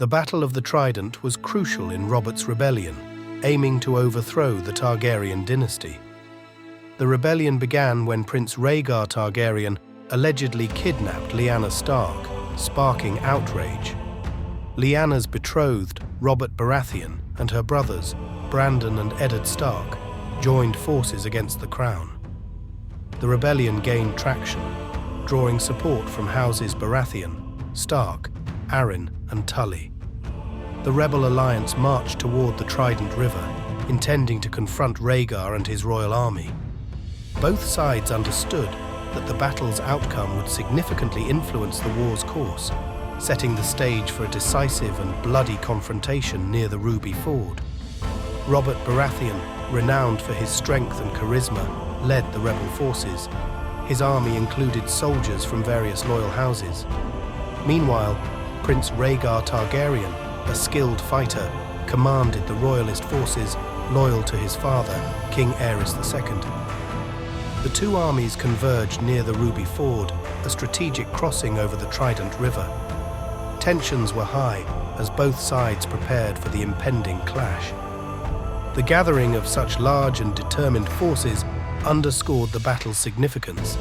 The Battle of the Trident was crucial in Robert's rebellion, aiming to overthrow the Targaryen dynasty. The rebellion began when Prince Rhaegar Targaryen allegedly kidnapped Lyanna Stark, sparking outrage. Lyanna's betrothed, Robert Baratheon, and her brothers, Brandon and Eddard Stark, joined forces against the crown. The rebellion gained traction, drawing support from houses Baratheon, Stark, Arryn, and Tully. The rebel alliance marched toward the Trident River, intending to confront Rhaegar and his royal army. Both sides understood that the battle's outcome would significantly influence the war's course, setting the stage for a decisive and bloody confrontation near the Ruby Ford. Robert Baratheon, renowned for his strength and charisma, led the rebel forces. His army included soldiers from various loyal houses. Meanwhile, Prince Rhaegar Targaryen, a skilled fighter, commanded the royalist forces loyal to his father, King Aerys II. The two armies converged near the Ruby Ford, a strategic crossing over the Trident River. Tensions were high as both sides prepared for the impending clash. The gathering of such large and determined forces underscored the battle's significance,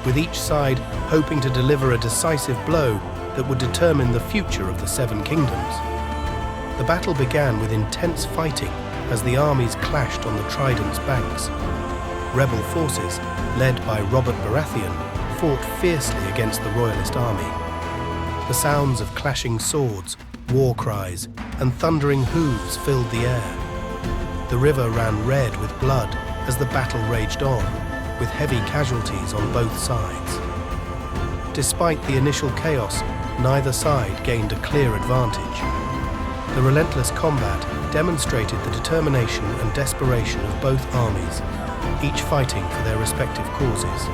with each side hoping to deliver a decisive blow that would determine the future of the Seven Kingdoms. The battle began with intense fighting as the armies clashed on the Trident's banks. Rebel forces, led by Robert Baratheon, fought fiercely against the royalist army. The sounds of clashing swords, war cries, and thundering hooves filled the air. The river ran red with blood as the battle raged on, with heavy casualties on both sides. Despite the initial chaos, neither side gained a clear advantage. The relentless combat demonstrated the determination and desperation of both armies, each fighting for their respective causes.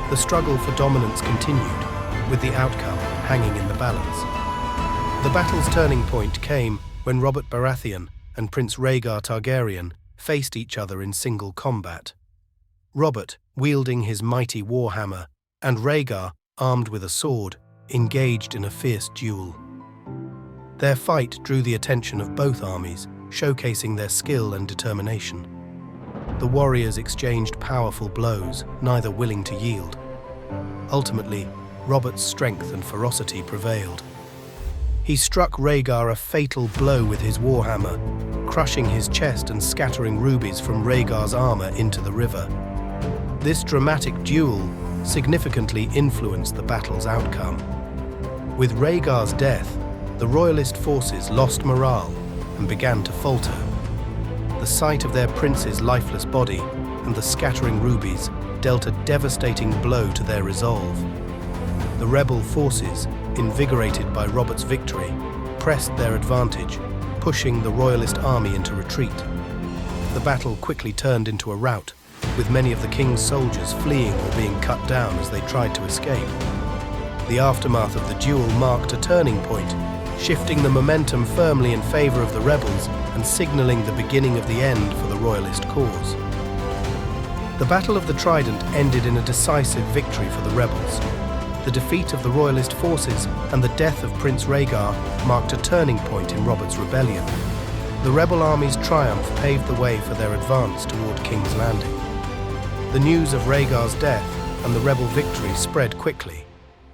The struggle for dominance continued, with the outcome hanging in the balance. The battle's turning point came when Robert Baratheon and Prince Rhaegar Targaryen faced each other in single combat. Robert, wielding his mighty warhammer, and Rhaegar, armed with a sword, engaged in a fierce duel. Their fight drew the attention of both armies, showcasing their skill and determination. The warriors exchanged powerful blows, neither willing to yield. Ultimately, Robert's strength and ferocity prevailed. He struck Rhaegar a fatal blow with his warhammer, crushing his chest and scattering rubies from Rhaegar's armor into the river. This dramatic duel significantly influenced the battle's outcome. With Rhaegar's death, the royalist forces lost morale and began to falter. The sight of their prince's lifeless body and the scattering rubies dealt a devastating blow to their resolve. The rebel forces, invigorated by Robert's victory, pressed their advantage, pushing the royalist army into retreat. The battle quickly turned into a rout, with many of the king's soldiers fleeing or being cut down as they tried to escape. The aftermath of the duel marked a turning point, shifting the momentum firmly in favor of the rebels and signaling the beginning of the end for the royalist cause. The Battle of the Trident ended in a decisive victory for the rebels. The defeat of the royalist forces and the death of Prince Rhaegar marked a turning point in Robert's rebellion. The rebel army's triumph paved the way for their advance toward King's Landing. The news of Rhaegar's death and the rebel victory spread quickly,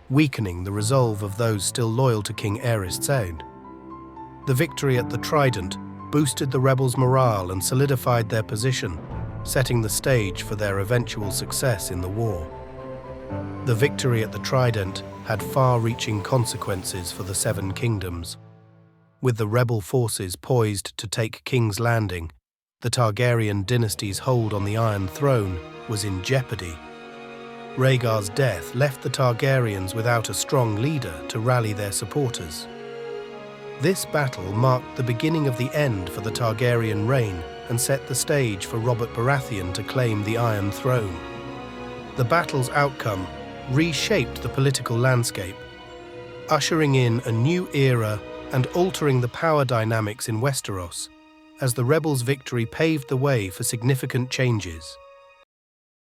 weakening the resolve of those still loyal to King Aerys II. The victory at the Trident boosted the rebels' morale and solidified their position, setting the stage for their eventual success in the war. The victory at the Trident had far-reaching consequences for the Seven Kingdoms. With the rebel forces poised to take King's Landing, the Targaryen dynasty's hold on the Iron Throne was in jeopardy. Rhaegar's death left the Targaryens without a strong leader to rally their supporters. This battle marked the beginning of the end for the Targaryen reign and set the stage for Robert Baratheon to claim the Iron Throne. The battle's outcome reshaped the political landscape, ushering in a new era and altering the power dynamics in Westeros, as the rebels' victory paved the way for significant changes.